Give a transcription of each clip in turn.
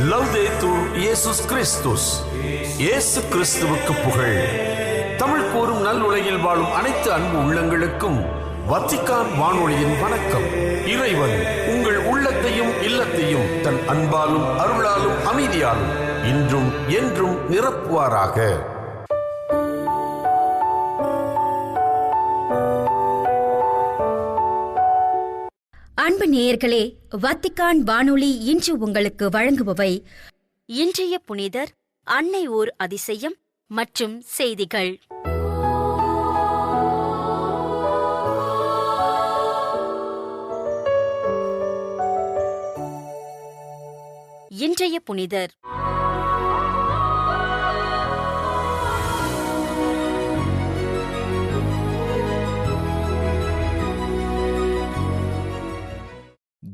லவ்தேத்தூர் இயேசுஸ் கிறிஸ்துஸ். இயேசு கிறிஸ்துவுக்கு புகழ். தமிழ் கூறும் நல் உலகில் வாழும் அனைத்து அன்பு உள்ளங்களுக்கும் வத்திக்கான் வானொலியின் வணக்கம். இறைவன் உங்கள் உள்ளத்தையும் இல்லத்தையும் தன் அன்பாலும் அருளாலும் அமைதியாலும் இன்றும் என்றும் நிரப்புவாராக. அன்பு நேயர்களே, வத்திக்கான் வானொலி இன்று உங்களுக்கு வழங்குபவை இன்றைய புனிதர், அன்னை ஓர் அதிசயம் மற்றும் செய்திகள். இன்றைய புனிதர்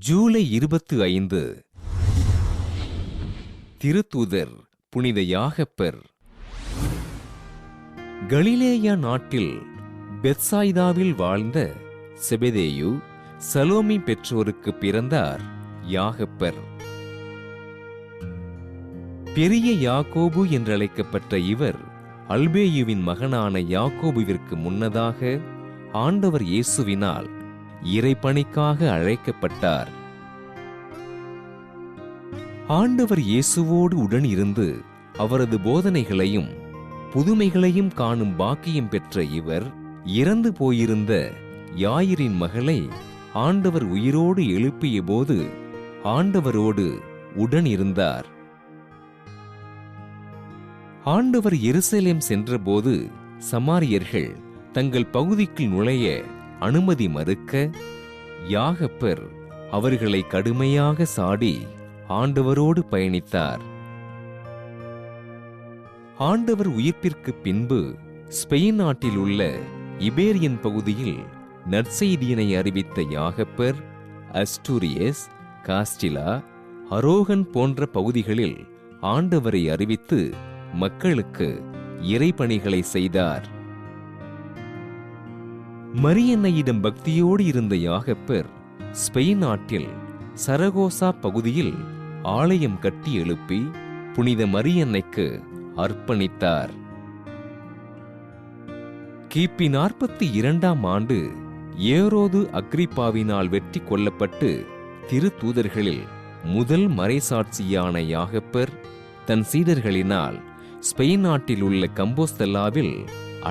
ஜூலை 25. திருத்தூதர் புனித யாகப்பர். கலிலேயா நாட்டில் பெத்சாய்தாவில் வாழ்ந்த செபெதேயு சலோமி பெற்றோருக்கு பிறந்தார் யாகப்பர். பெரிய யாக்கோபு என்றழைக்கப்பட்ட இவர் அல்பேயுவின் மகனான யாக்கோபுவிற்கு முன்னதாக ஆண்டவர் இயேசுவினால் இறைப்பணிக்காக அழைக்கப்பட்டார். ஆண்டவர் இயேசுவோடு உடன் இருந்து அவரது போதனைகளையும் புதுமைகளையும் காணும் பாக்கியம் பெற்ற இவர் இறந்து போயிருந்த யாயிரின் மகளை ஆண்டவர் உயிரோடு எழுப்பிய போது ஆண்டவரோடு உடன் இருந்தார். ஆண்டவர் எருசலேம் சென்றபோது சமாரியர்கள் தங்கள் பகுதிக்குள் நுழைய அனுமதி மறுக்க யாகப்பர் அவர்களை கடுமையாக சாடி ஆண்டவரோடு பயணித்தார். ஆண்டவர் உயிர்ப்பிற்கு பின்பு ஸ்பெயின் நாட்டில் உள்ள இபேரியன் பகுதியில் நற்செய்தியினை அறிவித்த யாகப்பர் அஸ்டூரியஸ், காஸ்டிலா, அரோகன் போன்ற பகுதிகளில் ஆண்டவரை அறிவித்து மக்களுக்கு இறைப்பணிகளை செய்தார். மரியன்னையிடம் பக்தியோடு இருந்த யாகப்பர் ஸ்பெயின் நாட்டில் சரகோசா பகுதியில் ஆலயம் கட்டி எழுப்பி புனித மரியன்னைக்கு அர்ப்பணித்தார். கிபி 42ஆம் ஆண்டு ஏரோது அக்ரிப்பாவினால் வெற்றி கொள்ளப்பட்டு திருத்தூதர்களில் முதல் மறைசாட்சியான யாகப்பர் தன் சீடர்களினால் ஸ்பெயின் நாட்டில் உள்ள கம்போஸ்தலாவில்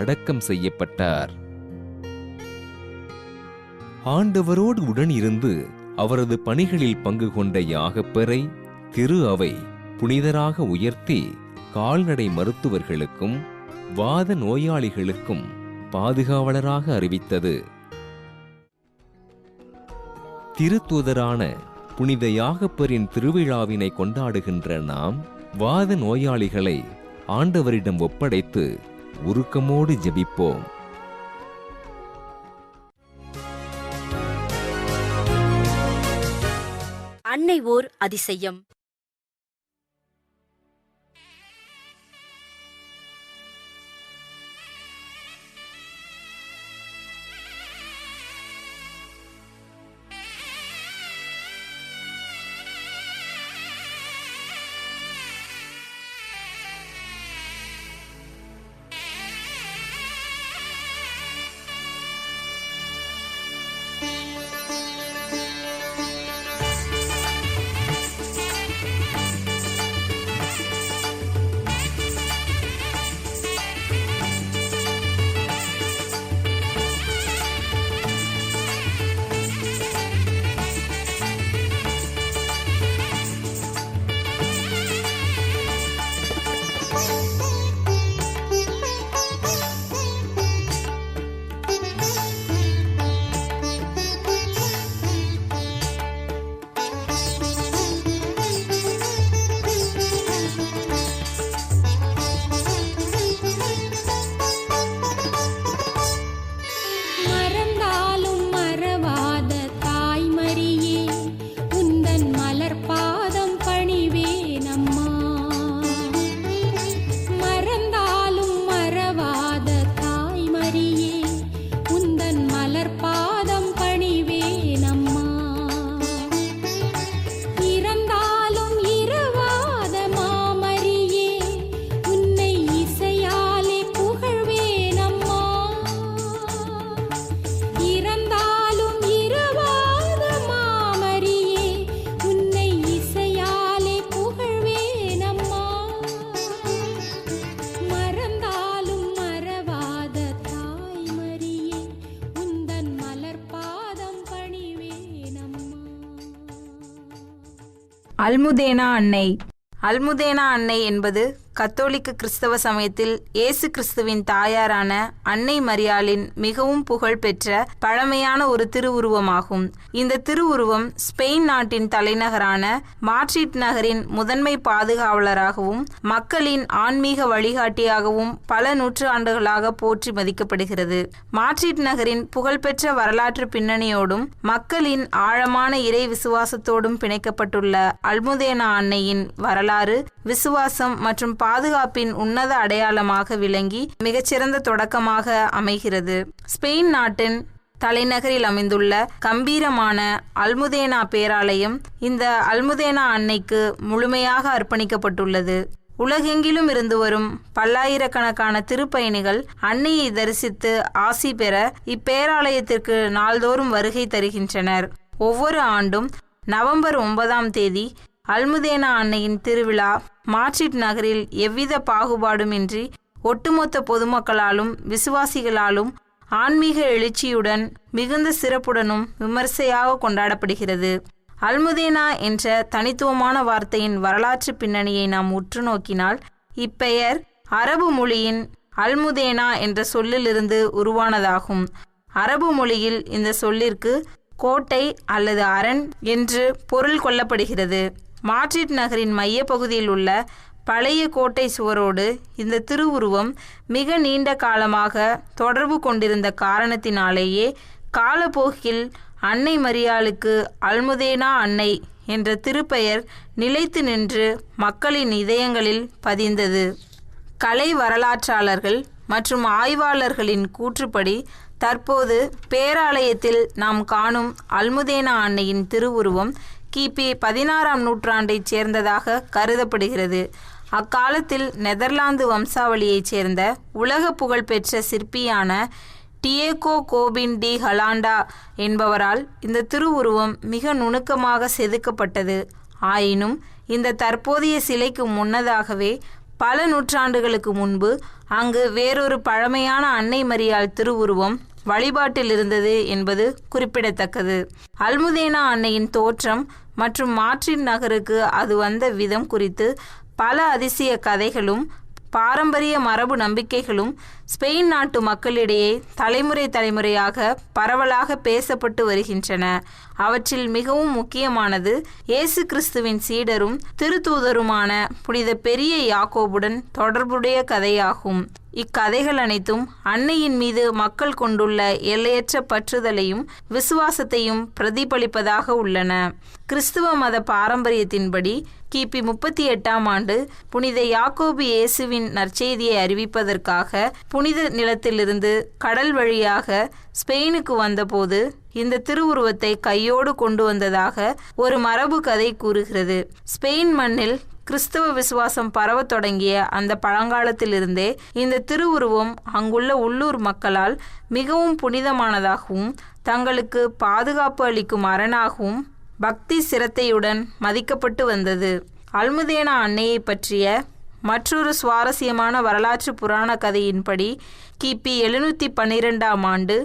அடக்கம் செய்யப்பட்டார். ஆண்டவரோடு உடன் இருந்து அவரது பணிகளில் பங்கு கொண்ட யாகப்பரை திரு அவை புனிதராக உயர்த்தி கால்நடை மருத்துவர்களுக்கும் வாத நோயாளிகளுக்கும் பாதுகாவலராக அறிவித்தது. திருத்தூதரான புனித யாகப்பரின் திருவிழாவினை கொண்டாடுகின்ற நாம் வாத நோயாளிகளை ஆண்டவரிடம் ஒப்படைத்து உருக்கமோடு ஜெபிப்போம். அன்னை ஓர் அதிசயம். அல்முதேனா அன்னை. அல்முதேனா அன்னை என்பது கத்தோலிக்க கிறிஸ்தவ சமயத்தில் இயேசு கிறிஸ்துவின் தாயாரான அன்னை மரியாளின் மிகவும் புகழ்பெற்ற பழமையான ஒரு திருவுருவமாகும். இந்த திருவுருவம் ஸ்பெயின் நாட்டின் தலைநகரான மாட்ரிட் நகரின் முதன்மை பாதுகாவலராகவும் மக்களின் ஆன்மீக வழிகாட்டியாகவும் பல நூற்றாண்டுகளாக போற்றி மதிக்கப்படுகிறது. மாட்ரிட் நகரின் புகழ்பெற்ற வரலாற்று பின்னணியோடும் மக்களின் ஆழமான இறை விசுவாசத்தோடும் பிணைக்கப்பட்டுள்ள அல்முதேனா அன்னையின் வரலாறு, விசுவாசம் மற்றும் பாதுகாப்பின் உன்னத அடையாளமாக விளங்கி மிகச்சிறந்த தொடக்கமாக அமைகிறது. ஸ்பெயின் நாட்டின் தலைநகரில் அமைந்துள்ள கம்பீரமான அல்முதேனா பேராலயம் இந்த அல்முதேனா அன்னைக்கு முழுமையாக அர்ப்பணிக்கப்பட்டுள்ளது. உலகெங்கிலும் இருந்து வரும் பல்லாயிரக்கணக்கான திருப்பயணிகள் அன்னையை தரிசித்து ஆசி பெற இப்பேராலயத்திற்கு நாள்தோறும் வருகை தருகின்றனர். ஒவ்வொரு ஆண்டும் நவம்பர் 9ஆம் தேதி அல்முதேனா அன்னையின் திருவிழா மாட்ரிட் நகரில் எவ்வித பாகுபாடுமின்றி ஒட்டுமொத்த பொதுமக்களாலும் விசுவாசிகளாலும் ஆன்மீக எழுச்சியுடன் மிகுந்த சிறப்புடனும் விமர்சையாக கொண்டாடப்படுகிறது. அல்முதேனா என்ற தனித்துவமான வார்த்தையின் வரலாற்று பின்னணியை நாம் உற்று நோக்கினால் இப்பெயர் அரபு மொழியின் அல்முதேனா என்ற சொல்லிலிருந்து உருவானதாகும். அரபு மொழியில் இந்த சொல்லிற்கு கோட்டை அல்லது அரண் என்று பொருள் கொள்ளப்படுகிறது. மாட்ரிட் நகரின் மைய பகுதியில் உள்ள பழைய கோட்டை சுவரோடு இந்த திருவுருவம் மிக நீண்ட காலமாக தொடர்பு கொண்டிருந்த காரணத்தினாலேயே காலப்போக்கில் அன்னை மரியாளுக்கு அல்முதேனா அன்னை என்ற திருப்பெயர் நிலைத்து நின்று மக்களின் இதயங்களில் பதிந்தது. கலை வரலாற்றாளர்கள் மற்றும் ஆய்வாளர்களின் கூற்றுப்படி தற்போது பேராலயத்தில் நாம் காணும் அல்முதேனா அன்னையின் திருவுருவம் கிபி 16ஆம் நூற்றாண்டைச் சேர்ந்ததாக கருதப்படுகிறது. அக்காலத்தில் நெதர்லாந்து வம்சாவளியைச் சேர்ந்த உலக புகழ்பெற்ற சிற்பியான டியேகோ கோபின் டி ஹலாண்டா என்பவரால் இந்த திருவுருவம் மிக நுணுக்கமாக செதுக்கப்பட்டது. ஆயினும் இந்த தற்போதைய சிலைக்கு முன்னதாகவே பல நூற்றாண்டுகளுக்கு முன்பு அங்கு வேறொரு பழமையான அன்னை மரியாள் திருவுருவம் வழிபாட்டில் இருந்தது என்பது குறிப்பிடத்தக்கது. அல்முதேனா அன்னையின் தோற்றம் மற்றும் மாட்ரிட் நகருக்கு அது வந்த விதம் குறித்து பல அதிசய கதைகளும் பாரம்பரிய மரபு நம்பிக்கைகளும் ஸ்பெயின் நாட்டு மக்களிடையே தலைமுறையாக பரவலாக பேசப்பட்டு வருகின்றன. அவற்றில் மிகவும் முக்கியமானது இயேசு கிறிஸ்துவின் சீடரும் திருத்தூதருமான புனித பெரிய யாக்கோபுடன் தொடர்புடைய கதையாகும். இக்கதைகள் அனைத்தும் அன்னையின் மீது மக்கள் கொண்டுள்ள எல்லையற்ற பற்றுதலையும் விசுவாசத்தையும் பிரதிபலிப்பதாக உள்ளன. கிறிஸ்துவ மத பாரம்பரியத்தின்படி கிபி 38ஆம் ஆண்டு புனித யாக்கோபு இயேசுவின் நற்செய்தியை அறிவிப்பதற்காக புனித நிலத்திலிருந்து கடல் வழியாக ஸ்பெயினுக்கு வந்தபோது இந்த திருவுருவத்தை கையோடு கொண்டு வந்ததாக ஒரு மரபு கதை கூறுகிறது. ஸ்பெயின் மண்ணில் கிறிஸ்தவ விசுவாசம் பரவத் தொடங்கிய அந்த பழங்காலத்திலிருந்தே இந்த திருவுருவம் அங்குள்ள உள்ளூர் மக்களால் மிகவும் புனிதமானதாகவும் தங்களுக்கு பாதுகாப்பு அளிக்கும் அரணாகவும் பக்தி சிரத்தையுடன் மதிக்கப்பட்டு வந்தது. அல்முதேனா அன்னையை பற்றிய மற்றொரு சுவாரஸ்யமான வரலாற்று புராண கதையின்படி கிபி 712ஆம் ஆண்டு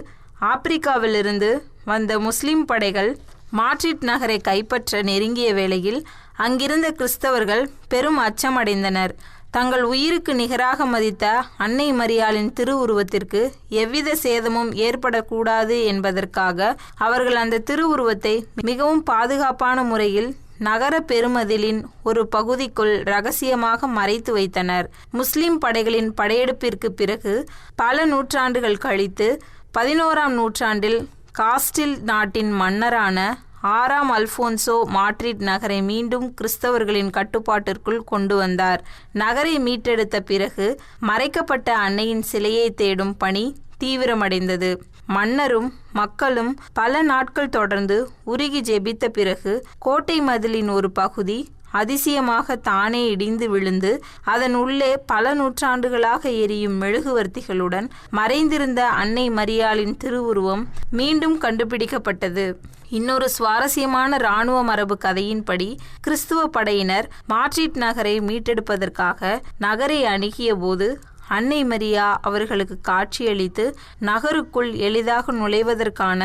ஆப்பிரிக்காவிலிருந்து வந்த முஸ்லிம் படைகள் மாட்ரிட் நகரை கைப்பற்ற நெருங்கிய வேளையில் அங்கிருந்த கிறிஸ்தவர்கள் பெரும் அச்சமடைந்தனர். தங்கள் உயிருக்கு நிகராக மதித்த அன்னை மரியாளின் திருவுருவத்திற்கு எவ்வித சேதமும் ஏற்படக்கூடாது என்பதற்காக அவர்கள் அந்த திருவுருவத்தை மிகவும் பாதுகாப்பான முறையில் நகர பெருமதிலின் ஒரு பகுதிக்குள் ரகசியமாக மறைத்து வைத்தனர். முஸ்லிம் படைகளின் படையெடுப்பிற்கு பிறகு பல நூற்றாண்டுகள் கழித்து 11ஆம் நூற்றாண்டில் காஸ்டில் நாட்டின் மன்னரான 6ஆம் அல்போன்சோ மாட்ரிட் நகரை மீண்டும் கிறிஸ்தவர்களின் கட்டுப்பாட்டிற்குள் கொண்டு வந்தார். நகரை மீட்டெடுத்த பிறகு மறைக்கப்பட்ட அன்னையின் சிலையை தேடும் பணி தீவிரமடைந்தது. மன்னரும் மக்களும் பல நாட்கள் தொடர்ந்து உருகி ஜெபித்த பிறகு கோட்டை மதிலின் ஒரு பகுதி அதிசயமாக தானே இடிந்து விழுந்து அதன் உள்ளே பல நூற்றாண்டுகளாக எரியும் மெழுகுவர்த்திகளுடன் மறைந்திருந்த அன்னை மரியாளின் திருவுருவம் மீண்டும் கண்டுபிடிக்கப்பட்டது. இன்னொரு சுவாரஸ்யமான இராணுவ மரபு கதையின்படி கிறிஸ்துவ படையினர் மாட்ரிட் நகரை மீட்டெடுப்பதற்காக நகரை அணுகிய போது அன்னை மரியா அவர்களுக்கு காட்சியளித்து நகருக்குள் எளிதாக நுழைவதற்கான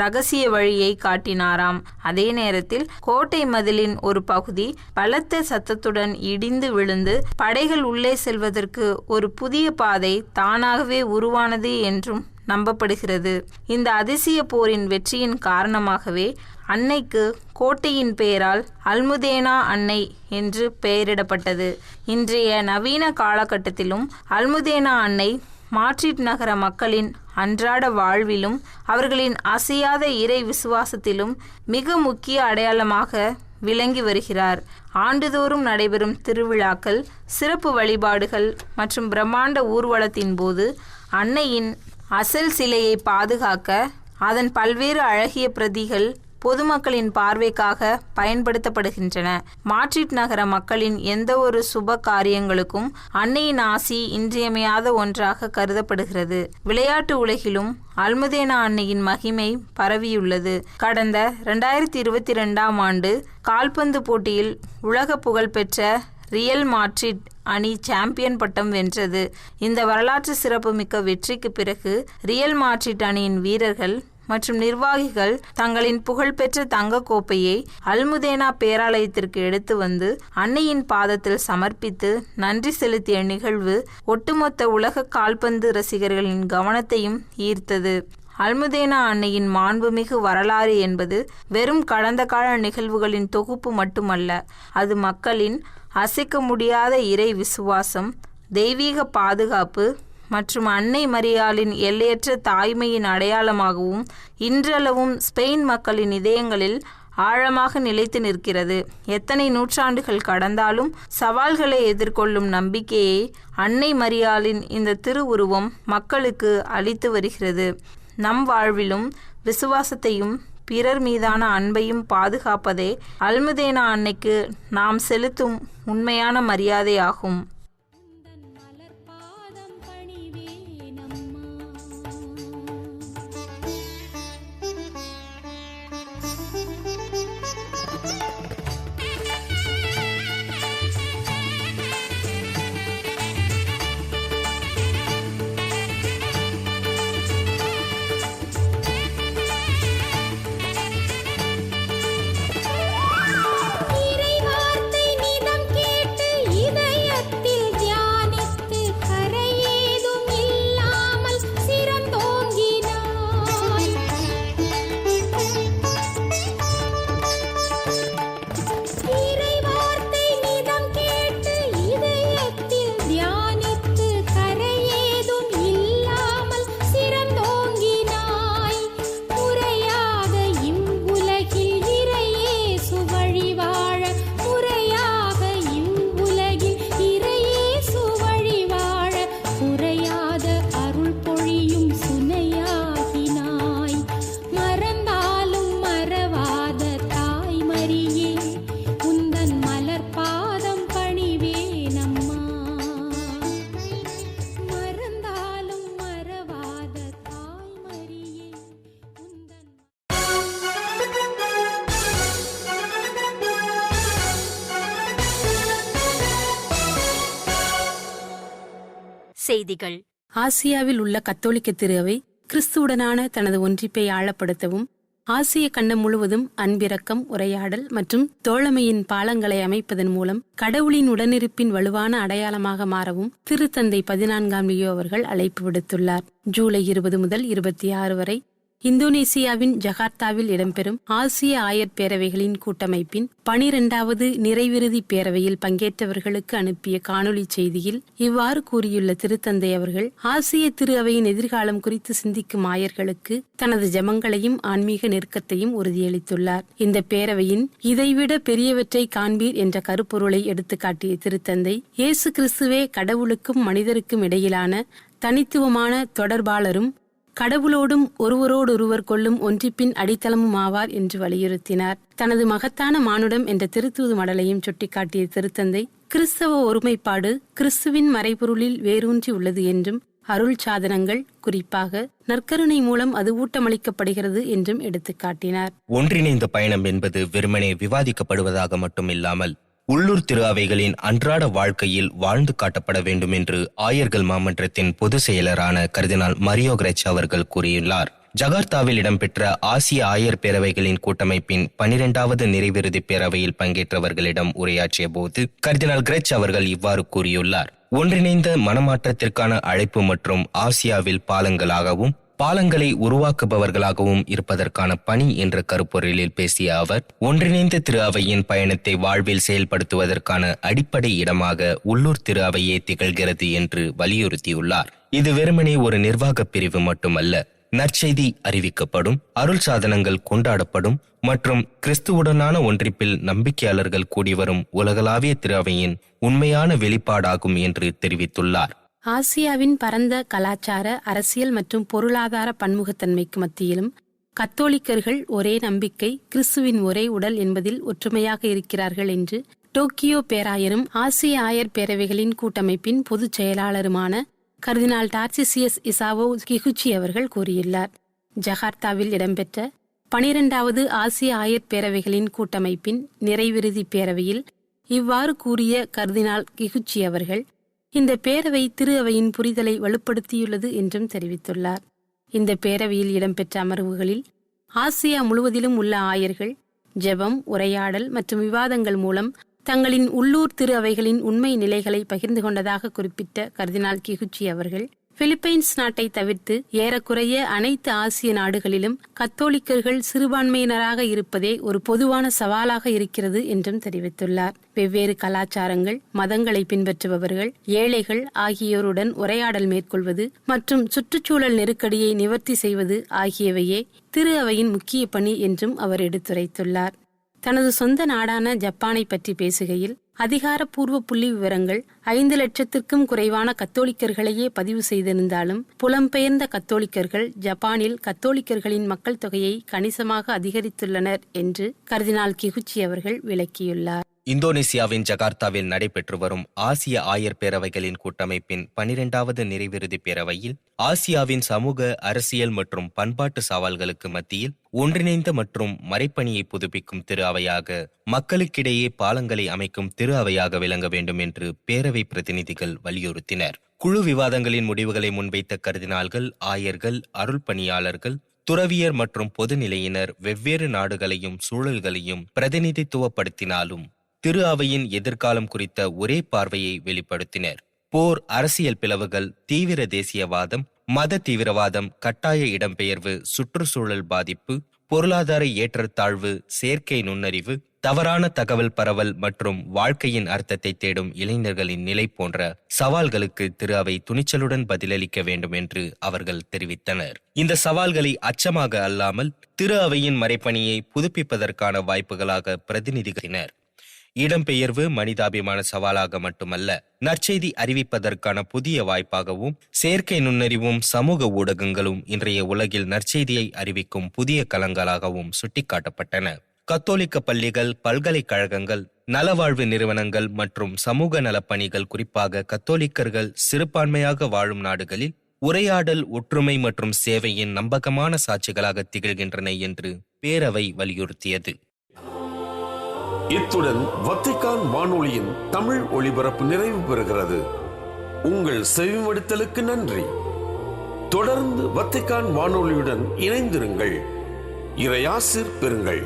ரகசிய வழியை காட்டினாராம். அதே நேரத்தில் கோட்டை மதிலின் ஒரு பகுதி பலத்த சத்தத்துடன் இடிந்து விழுந்து படைகள் உள்ளே செல்வதற்கு ஒரு புதிய பாதை தானாகவே உருவானது என்றும் நம்பப்படுகிறது. இந்த அதிசய போரின் வெற்றியின் காரணமாகவே அன்னைக்கு கோட்டையின் பெயரால் அல்முதேனா அன்னை என்று பெயரிடப்பட்டது. இன்றைய நவீன காலகட்டத்திலும் அல்முதேனா அன்னை மாட்ரிட் நகர மக்களின் அன்றாட வாழ்விலும் அவர்களின் அசையாத இறை விசுவாசத்திலும் மிக முக்கிய அடையாளமாக விளங்கி வருகிறார். ஆண்டுதோறும் நடைபெறும் திருவிழாக்கள், சிறப்பு வழிபாடுகள் மற்றும் பிரம்மாண்ட ஊர்வலத்தின் போது அன்னையின் அசல் சிலையை பாதுகாக்க அதன் பல்வேறு அழகிய பிரதிகள் பொதுமக்களின் பார்வைக்காக பயன்படுத்தப்படுகின்றன. மாட்ரிட் நகர மக்களின் எந்த ஒரு சுப காரியங்களுக்கும் அன்னையின் ஆசி இன்றியமையாத ஒன்றாக கருதப்படுகிறது. விளையாட்டு உலகிலும் அல்முதேனா அன்னையின் மகிமை பரவியுள்ளது. கடந்த 2022 ஆண்டு கால்பந்து போட்டியில் உலக புகழ்பெற்ற ரியல் மாட்ரிட் அணி சாம்பியன் பட்டம் வென்றது. இந்த வரலாற்று சிறப்புமிக்க வெற்றிக்கு பிறகு ரியல் மாட்ரிட் அணியின் வீரர்கள் மற்றும் நிர்வாகிகள் தங்களின் புகழ்பெற்ற தங்க கோப்பையை அல்முதேனா பேராலயத்திற்கு எடுத்து வந்து அன்னையின் பாதத்தில் சமர்ப்பித்து நன்றி செலுத்திய நிகழ்வு ஒட்டுமொத்த உலக கால்பந்து ரசிகர்களின் கவனத்தையும் ஈர்த்தது. அல்முதேனா அன்னையின் மாண்புமிகு வரலாறு என்பது வெறும் கடந்த கால நிகழ்வுகளின் தொகுப்பு மட்டுமல்ல. அது மக்களின் அசைக்க முடியாத இறை விசுவாசம், தெய்வீக பாதுகாப்பு மற்றும் அன்னை மரியாளின் எல்லையற்ற தாய்மையின் அடையாளமாகவும் இன்றளவும் ஸ்பெயின் மக்களின் இதயங்களில் ஆழமாக நிலைத்து நிற்கிறது. எத்தனை நூற்றாண்டுகள் கடந்தாலும் சவால்களை எதிர்கொள்ளும் நம்பிக்கையை அன்னை மரியாளின் இந்த திருவுருவம் மக்களுக்கு அளித்து வருகிறது. நம் வாழ்விலும் விசுவாசத்தையும் பிறர் மீதான அன்பையும் பாதுகாப்பதே அல்முதேனா அன்னைக்கு நாம் செலுத்தும் உண்மையான மரியாதையாகும். செய்திகள். ஆசியாவில் உள்ள கத்தோலிக்க திருஅவை கிறிஸ்துவுடனான தனது ஒன்றிப்பை ஆழப்படுத்தவும், ஆசிய கண்டம் முழுவதும் அன்பிரக்கம், உரையாடல் மற்றும் தோழமையின் பாலங்களை அமைப்பதன் மூலம் கடவுளின் உடனிருப்பின் வலுவான அடையாளமாக மாறவும் திருத்தந்தை 14ஆம் லியோ அவர்கள் அழைப்பு விடுத்துள்ளார். ஜூலை 20 முதல் 26 வரை இந்தோனேசியாவின் ஜகார்த்தாவில் இடம்பெறும் ஆசிய ஆயர் பேரவைகளின் கூட்டமைப்பின் 12வது நிறைவிறுதி பேரவையில் பங்கேற்றவர்களுக்கு அனுப்பிய காணொலி செய்தியில் இவ்வாறு கூறியுள்ள திருத்தந்தை அவர்கள், ஆசிய திரு அவையின் எதிர்காலம் குறித்து சிந்திக்கும் ஆயர்களுக்கு தனது ஜெபங்களையும் ஆன்மீக நெருக்கத்தையும் உறுதியளித்துள்ளார். இந்த பேரவையின் இதைவிட பெரியவற்றை காண்பீர் என்ற கருப்பொருளை எடுத்துக்காட்டிய திருத்தந்தை, இயேசு கிறிஸ்துவே கடவுளுக்கும் மனிதருக்கும் இடையிலான தனித்துவமான தொடர்பாளரும் கடவுளோடும் ஒருவரோடொருவர் கொள்ளும் ஒன்றிப்பின் அடித்தளமும் ஆவார் என்று வலியுறுத்தினார். தனது மகத்தான மானுடம் என்ற திருத்தூது மடலையும் சுட்டிக்காட்டிய திருத்தந்தை, கிறிஸ்தவ ஒருமைப்பாடு கிறிஸ்துவின் மறைபொருளில் வேரூன்றி உள்ளது என்றும், அருள் சாதனங்கள் குறிப்பாக நற்கருணை மூலம் அது ஊட்டமளிக்கப்படுகிறது என்றும் எடுத்துக்காட்டினார். ஒன்றிணைந்த பயணம் என்பது வெறுமனே விவாதிக்கப்படுவதாக மட்டுமில்லாமல் உள்ளூர் திரு அவைகளின் அன்றாட வாழ்க்கையில் வாழ்ந்து காட்டப்பட வேண்டும் என்று ஆயர்கள் மாமன்றத்தின் பொதுச் செயலரான கர்தினால் மரியோ கிரெச் அவர்கள் கூறியுள்ளார். ஜகார்த்தாவில் இடம்பெற்ற ஆசிய ஆயர் பேரவைகளின் கூட்டமைப்பின் 12வது நிறைவிறுதி பேரவையில் பங்கேற்றவர்களிடம் உரையாற்றிய போது கர்தினால் கிரெச் அவர்கள் இவ்வாறு கூறியுள்ளார். ஒன்றிணைந்த மனமாற்றத்திற்கான அழைப்பு மற்றும் ஆசியாவில் பாலங்களாகவும் பாலங்களை உருவாக்குபவர்களாகவும் இருப்பதற்கான பணி என்ற கருப்பொருளில் பேசிய அவர், ஒன்றிணைந்த திரு அவையின் பயணத்தை வாழ்வில் செயல்படுத்துவதற்கான அடிப்படை இடமாக உள்ளூர் திரு அவையே திகழ்கிறது என்று வலியுறுத்தியுள்ளார். இது வெறுமனே ஒரு நிர்வாக பிரிவு மட்டுமல்ல, நற்செய்தி அறிவிக்கப்படும், அருள் சாதனங்கள் கொண்டாடப்படும் மற்றும் கிறிஸ்துவுடனான ஒன்றிப்பில் நம்பிக்கையாளர்கள் கூடிவரும் உலகளாவிய திரு அவையின் உண்மையான வெளிப்பாடாகும் என்று தெரிவித்துள்ளார். ஆசியாவின் பரந்த கலாச்சார, அரசியல் மற்றும் பொருளாதார பன்முகத்தன்மைக்கு மத்தியிலும் கத்தோலிக்கர்கள் ஒரே நம்பிக்கை, கிறிஸ்துவின் ஒரே உடல் என்பதில் ஒற்றுமையாக இருக்கிறார்கள் என்று டோக்கியோ பேராயரும் ஆசிய ஆயர் பேரவைகளின் கூட்டமைப்பின் பொதுச் செயலாளருமான கர்தினால் டார்சிசியஸ் இசாவோ கிகுச்சி அவர்கள் கூறியுள்ளார். ஜகார்த்தாவில் இடம்பெற்ற 12வது ஆசிய ஆயர் பேரவைகளின் கூட்டமைப்பின் நிறைவிறுதி பேரவையில் இவ்வாறு கூறிய கர்தினால் கிகுச்சி அவர்கள், இந்த பேரவை திரு அவையின் புரிதலை வலுப்படுத்தியுள்ளது என்றும் தெரிவித்துள்ளார். இந்த பேரவையில் இடம்பெற்ற அமர்வுகளில் ஆசியா முழுவதிலும் உள்ள ஆயர்கள் ஜெபம், உரையாடல் மற்றும் விவாதங்கள் மூலம் தங்களின் உள்ளூர் திரு அவைகளின் உண்மை நிலைகளை பகிர்ந்து கொண்டதாக குறிப்பிட்ட கர்தினால் கிகுச்சி அவர்கள், பிலிப்பைன்ஸ் நாட்டை தவிர்த்து ஏறக்குறைய அனைத்து ஆசிய நாடுகளிலும் கத்தோலிக்கர்கள் சிறுபான்மையினராக இருப்பதே ஒரு பொதுவான சவாலாக இருக்கிறது என்றும் தெரிவித்துள்ளார். வெவ்வேறு கலாச்சாரங்கள், மதங்களை பின்பற்றுபவர்கள், ஏழைகள் ஆகியோருடன் உரையாடல் மேற்கொள்வது மற்றும் சுற்றுச்சூழல் நெருக்கடியை நிவர்த்தி செய்வது ஆகியவையே திரு அவையின் முக்கிய பணி என்றும் அவர் எடுத்துரைத்துள்ளார். தனது சொந்த நாடான ஜப்பானை பற்றி பேசுகையில், அதிகாரப்பூர்வ புள்ளி விவரங்கள் 5 லட்சத்திற்கும் குறைவான கத்தோலிக்கர்களையே பதிவு செய்திருந்தாலும் புலம்பெயர்ந்த கத்தோலிக்கர்கள் ஜப்பானில் கத்தோலிக்கர்களின் மக்கள் தொகையை கணிசமாக அதிகரித்துள்ளனர் என்று கர்தினால் கிகுச்சி அவர்கள் விளக்கியுள்ளார். இந்தோனேசியாவின் ஜகார்த்தாவில் நடைபெற்று வரும் ஆசிய ஆயர் பேரவைகளின் கூட்டமைப்பின் 12வது நிறைவிறுதி பேரவையில் ஆசியாவின் சமூக, அரசியல் மற்றும் பண்பாட்டு சவால்களுக்கு மத்தியில் ஒன்றிணைந்த மற்றும் மறைப்பணியை புதுப்பிக்கும் திரு அவையாக, மக்களுக்கிடையே பாலங்களை அமைக்கும் திரு அவையாக விளங்க வேண்டும் என்று பேரவை பிரதிநிதிகள் வலியுறுத்தினர். குழு விவாதங்களின் முடிவுகளை முன்வைத்த கர்தினால்கள், ஆயர்கள், அருள் பணியாளர்கள், துறவியர் மற்றும் பொதுநிலையினர் வெவ்வேறு நாடுகளையும் சூழல்களையும் பிரதிநிதித்துவப்படுத்தினாலும் திரு அவையின் எதிர்காலம் குறித்த ஒரே பார்வையை வெளிப்படுத்தினர். போர், அரசியல் பிளவுகள், தீவிர தேசியவாதம், மத தீவிரவாதம், கட்டாய இடம்பெயர்வு, சுற்றுச்சூழல் பாதிப்பு, பொருளாதார ஏற்றத்தாழ்வு, செயற்கை நுண்ணறிவு, தவறான தகவல் பரவல் மற்றும் வாழ்க்கையின் அர்த்தத்தை தேடும் இளைஞர்களின் நிலை போன்ற சவால்களுக்கு திரு அவை துணிச்சலுடன் பதிலளிக்க வேண்டும் என்று அவர்கள் தெரிவித்தனர். இந்த சவால்களை அச்சமாக அல்லாமல் திரு அவையின் மறைப்பணியை புதுப்பிப்பதற்கான வாய்ப்புகளாக பிரதிநிதிகளினர். இடம்பெயர்வு மனிதாபிமான சவாலாக மட்டுமல்ல, நற்செய்தி அறிவிப்பதற்கான புதிய வாய்ப்பாகவும், செயற்கை நுண்ணறிவும் சமூக ஊடகங்களும் இன்றைய உலகில் நற்செய்தியை அறிவிக்கும் புதிய களங்களாகவும் சுட்டிக்காட்டப்பட்டன. கத்தோலிக்க பள்ளிகள், பல்கலைக்கழகங்கள், நலவாழ்வு நிறுவனங்கள் மற்றும் சமூக நலப்பணிகள், குறிப்பாக கத்தோலிக்கர்கள் சிறுபான்மையாக வாழும் நாடுகளில் உரையாடல், ஒற்றுமை மற்றும் சேவையின் நம்பகமான சாட்சிகளாக திகழ்கின்றன என்று பேரவை வலியுறுத்தியது. இத்துடன் வத்திக்கான் வானொலியின் தமிழ் ஒளிபரப்பு நிறைவு பெறுகிறது. உங்கள் செவிமடுத்தலுக்கு நன்றி. தொடர்ந்து வத்திக்கான் வானொலியுடன் இணைந்திருங்கள். இறையாசிர் பெறுங்கள்.